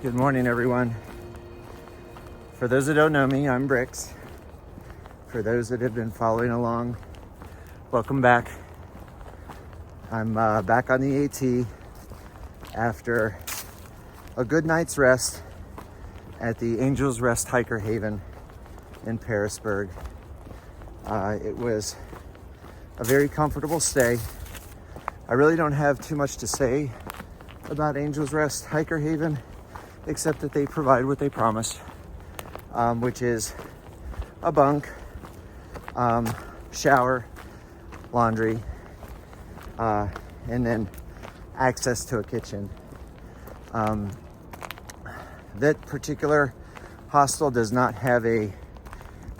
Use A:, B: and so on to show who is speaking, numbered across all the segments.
A: Good morning, everyone. For those that don't know me, I'm Bricks. For those that have been following along, welcome back. I'm back on the AT after a good night's rest at the Angels Rest Hiker Haven in Pearisburg. It was a very comfortable stay. I really don't have too much to say about Angels Rest Hiker Haven, except that they provide what they promised, which is a bunk, shower, laundry, and then access to a kitchen. That particular hostel does not have a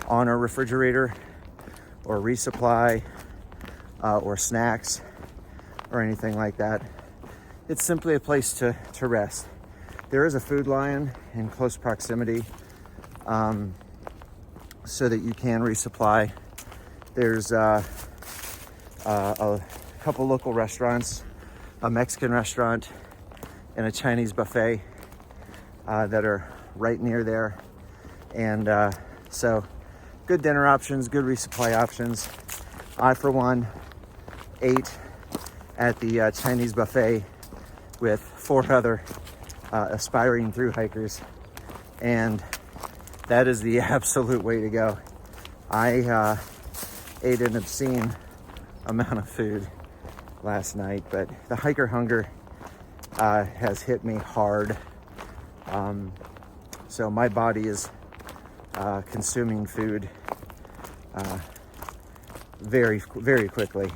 A: on-or refrigerator or resupply or snacks or anything like that. It's simply a place to rest. There is a food lion in close proximity so that you can resupply. There's a couple local restaurants, a Mexican restaurant and a Chinese buffet that are right near there. And so good dinner options, good resupply options. I, for one, ate at the Chinese buffet with 4 other aspiring thru-hikers, and that is the absolute way to go. I ate an obscene amount of food last night, but the hiker hunger has hit me hard. So my body is consuming food very, very quickly.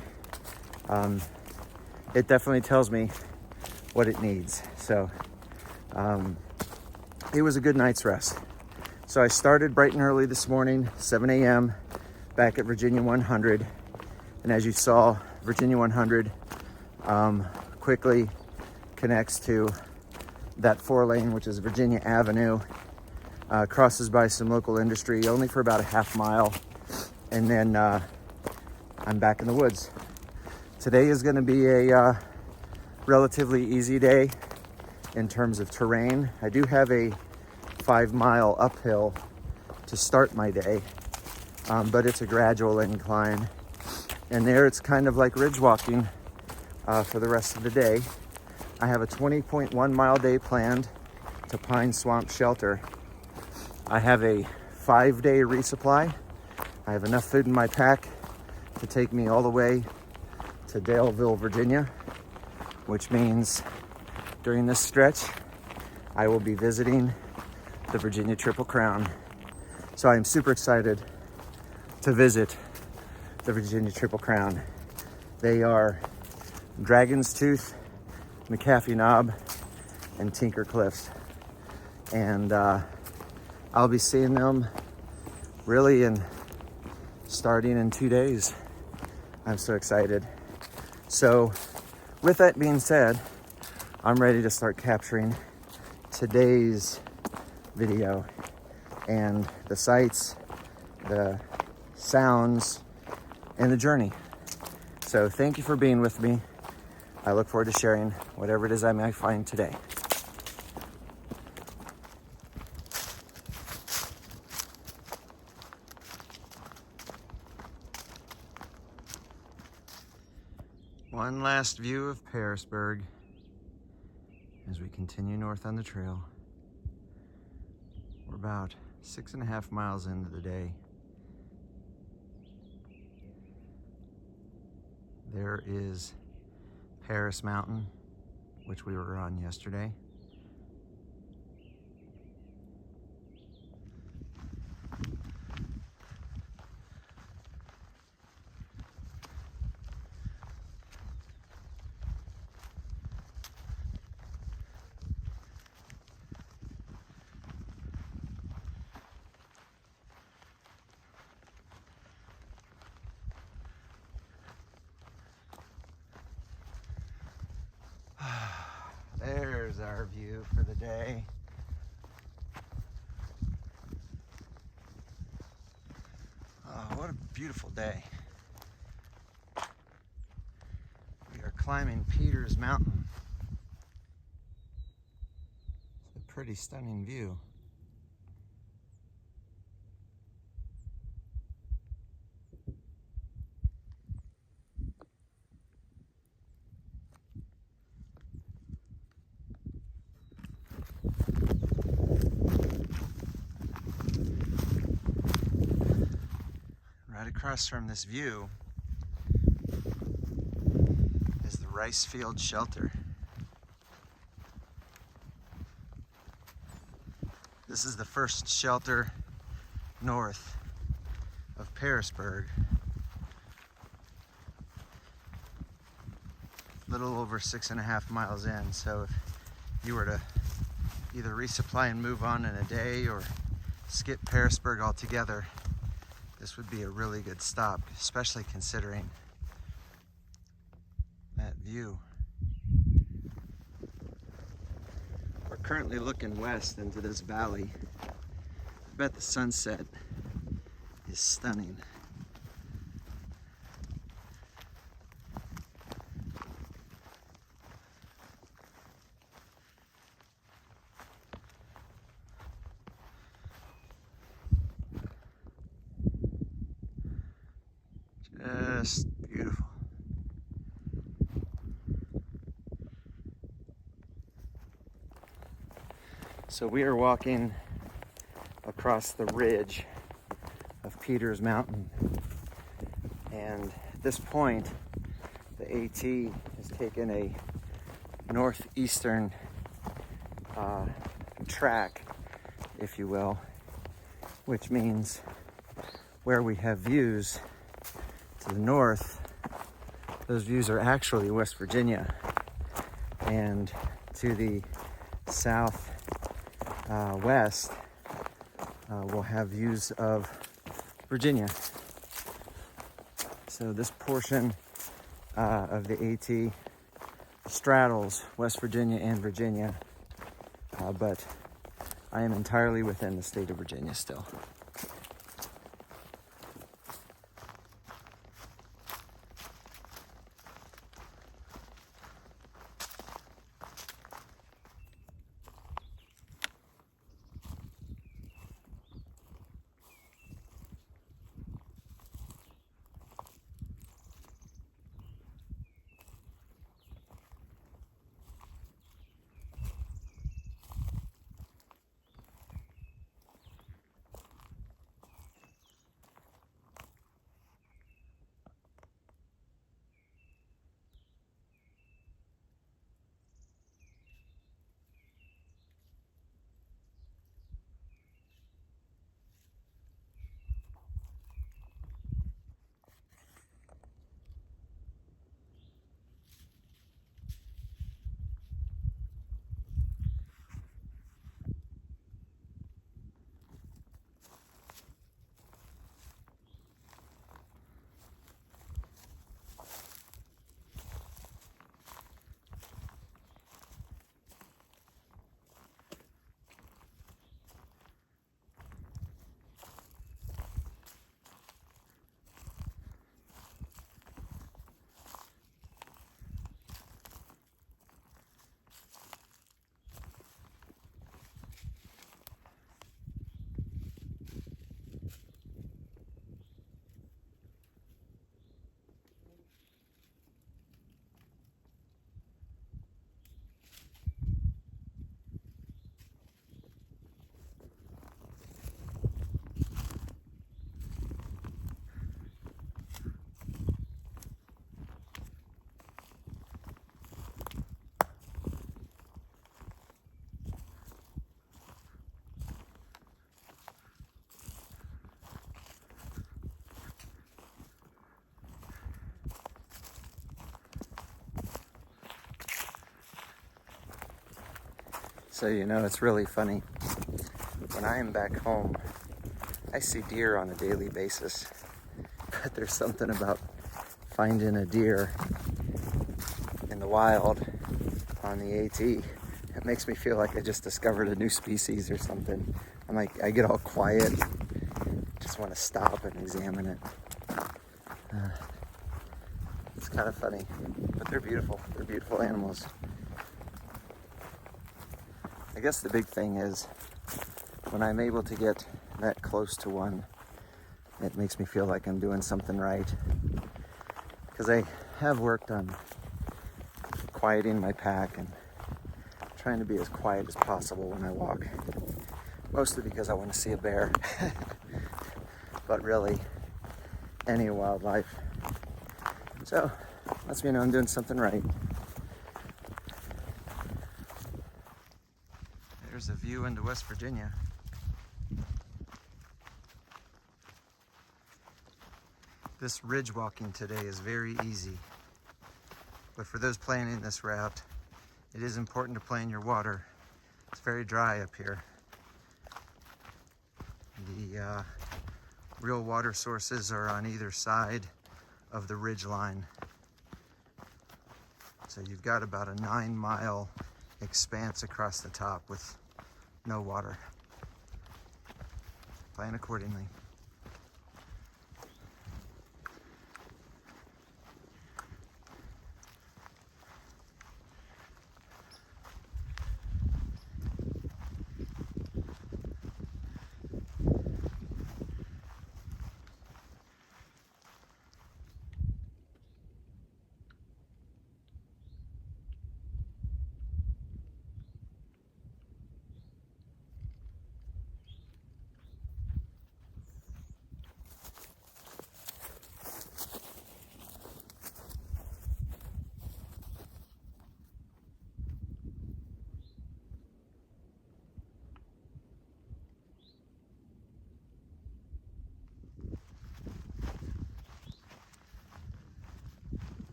A: It definitely tells me what it needs. So it was a good night's rest. So I started bright and early this morning, 7 a.m. back at Virginia 100. And as you saw, Virginia 100 quickly connects to that 4-lane, which is Virginia Avenue, crosses by some local industry only for about a half mile. And then I'm back in the woods. Today is going to be a relatively easy day in terms of terrain. I do have a 5-mile uphill to start my day, but it's a gradual incline. And there it's kind of like ridge walking for the rest of the day. I have a 20.1 mile day planned to Pine Swamp Shelter. I have a 5-day resupply. I have enough food in my pack to take me all the way to Daleville, Virginia, which means during this stretch, I will be visiting the Virginia Triple Crown. So I am super excited to visit the Virginia Triple Crown. They are Dragon's Tooth, McAfee Knob, and Tinker Cliffs. And I'll be seeing them really starting in 2 days. I'm so excited. So with that being said, I'm ready to start capturing today's video and the sights, the sounds, and the journey. So thank you for being with me. I look forward to sharing whatever it is I might find today. One last view of Pearisburg as we continue north on the trail. We're about 6.5 miles into the day. There is Paris Mountain, which we were on yesterday. There's our view for the day. Oh, what a beautiful day. We are climbing Peters Mountain. pretty stunning view. Right across from this view is the rice field shelter. This is the first shelter north of Pearisburg. A little over 6.5 miles in, so if you were to either resupply and move on in a day or skip Pearisburg altogether, this would be a really good stop, especially considering that view. We're currently looking west into this valley. I bet the sunset is stunning. Just beautiful. So we are walking across the ridge of Peters Mountain, and at this point the AT has taken a northeastern track, if you will, which means where we have views to the north, those views are actually West Virginia, and to the south west we'll have views of Virginia. So this portion of the AT straddles West Virginia and Virginia, but I am entirely within the state of Virginia still. So, you know, it's really funny. When I am back home, I see deer on a daily basis. But there's something about finding a deer in the wild on the AT. It makes me feel like I just discovered a new species or something. I'm like, I get all quiet, just want to stop and examine it. It's kind of funny, but they're beautiful. They're beautiful animals. I guess the big thing is when I'm able to get that close to one, it makes me feel like I'm doing something right. Because I have worked on quieting my pack and trying to be as quiet as possible when I walk. Mostly because I want to see a bear. But really, any wildlife. So, lets me know I'm doing something right. There's a view into West Virginia. This ridge walking today is very easy. But for those planning this route, it is important to plan your water. It's very dry up here. The real water sources are on either side of the ridge line. So you've got about a 9-mile expanse across the top with no water. Plan accordingly.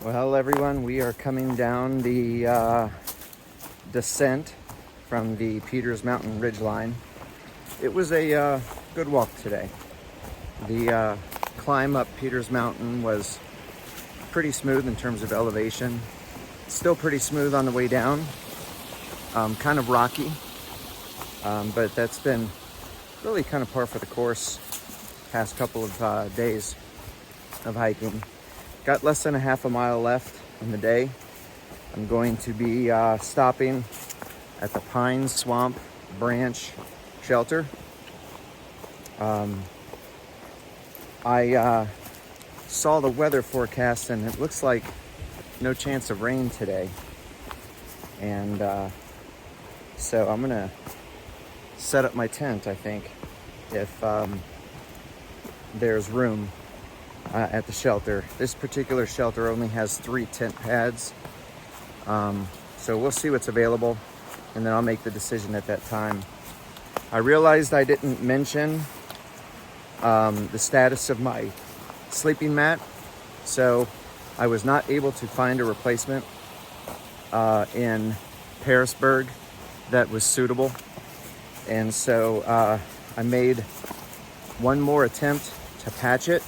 A: Well, everyone, we are coming down the descent from the Peters Mountain ridgeline. It was a good walk today. The climb up Peters Mountain was pretty smooth in terms of elevation. Still pretty smooth on the way down. Kind of rocky, but that's been really kind of par for the course past couple of days of hiking. Got less than a half a mile left in the day. I'm going to be stopping at the Pine Swamp Branch Shelter. I saw the weather forecast and it looks like no chance of rain today. And so I'm gonna set up my tent, I think, if there's room at the shelter. This particular shelter only has 3 tent pads. So we'll see what's available and then I'll make the decision at that time. I realized I didn't mention the status of my sleeping mat. So I was not able to find a replacement in Pearisburg that was suitable. And so I made one more attempt to patch it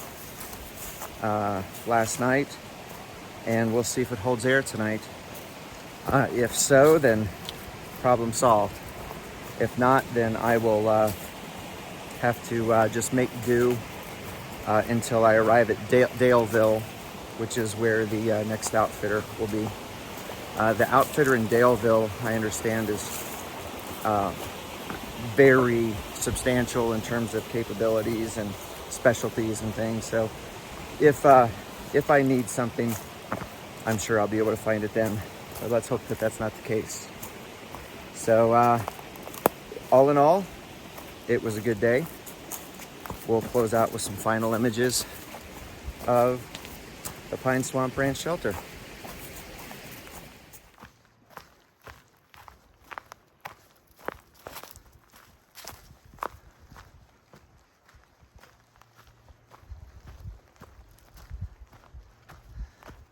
A: last night, and we'll see if it holds air tonight. If so, then problem solved. If not, then I will have to just make do until I arrive at Daleville, which is where the next outfitter will be. The outfitter in Daleville, I understand, is very substantial in terms of capabilities and specialties and things. So if I need something, I'm sure I'll be able to find it then. But let's hope that that's not the case. So all in all, it was a good day. We'll close out with some final images of the Pine Swamp Branch Shelter.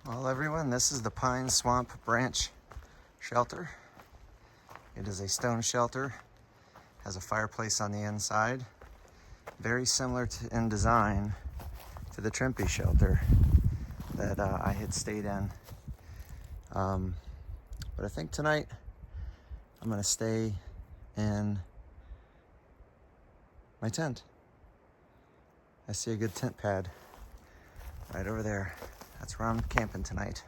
A: Well, everyone, this is the Pine Swamp Branch Shelter. It is a stone shelter, has a fireplace on the inside. very similar in design to the Trimpe shelter that I had stayed in. But I think tonight I'm gonna stay in my tent. I see a good tent pad right over there. That's where I'm camping tonight.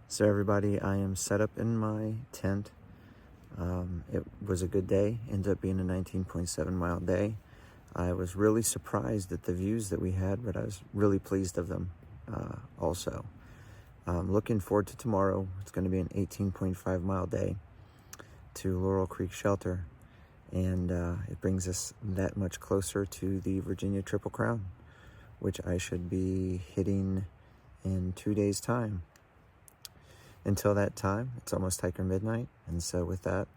A: So everybody, I am set up in my tent. It was a good day, ended up being a 19.7 mile day. I was really surprised at the views that we had, but I was really pleased of them also. Looking forward to tomorrow. It's going to be an 18.5 mile day to Laurel Creek Shelter, and it brings us that much closer to the Virginia Triple Crown, which I should be hitting in 2 days' time. Until that time, it's almost hiker midnight, and so with that,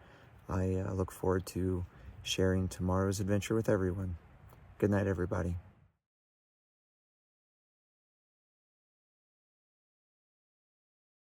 A: I look forward to sharing tomorrow's adventure with everyone. Good night, everybody.